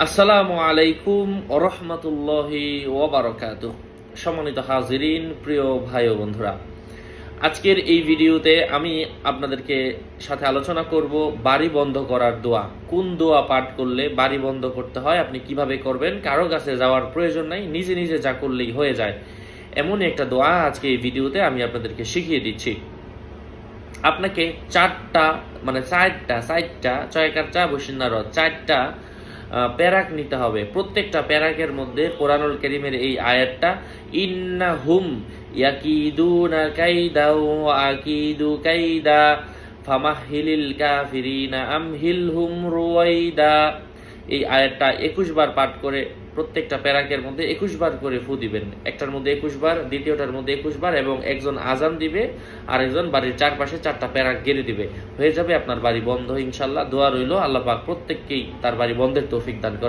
আসসালামু আলাইকুম ওরহমতুল্লাহি ওয়াবারাকাতুহ। সম্মানিত হাজিরিন, প্রিয় ভাই ও বন্ধুরা, আজকের এই ভিডিওতে আমি আপনাদেরকে সাথে আলোচনা করব বাড়ি বন্ধ করার দোয়া। কোন দোয়া পাঠ করলে বাড়ি বন্ধ করতে হয়, আপনি কিভাবে করবেন, কারো কাছে যাওয়ার প্রয়োজন নাই, নিজে নিজে যা করলেই হয়ে যায়। এমন একটা দোয়া আজকে এই ভিডিওতে আমি আপনাদেরকে শিখিয়ে দিচ্ছি। আপনাকে চারটা ছয়কার চা বসিন্নার চারটা প্যারাক নিতে হবে। প্রত্যেকটা প্যারাকের মধ্যে কোরআনুল কারীমের এই আয়াতটা, ইন্নাহুম ইয়াকিদুনা কাইদা ওয়া আকিদু কাইদা ফামাহিলিল কাফিরিনা আমহিলহুম রুওয়াইদা। এই আয়াতটা 21 বার পাঠ করে প্রত্যেকটা প্যারাকের মধ্যে 21 বার করে ফু দিবেন। একটার মধ্যে 21 বার, দ্বিতীয়টার মধ্যে 21 বার, এবং একজন আজান দিবে আর একজন বাড়ির চারপাশে চারটা প্যারাক গেড়ে দিবে। হয়ে যাবে আপনার বাড়ি বন্ধ ইনশাআল্লাহ। দোয়া রইল, আল্লাহ পাক প্রত্যেককেই তার বাড়ি বন্ধের তৌফিক দান করেন।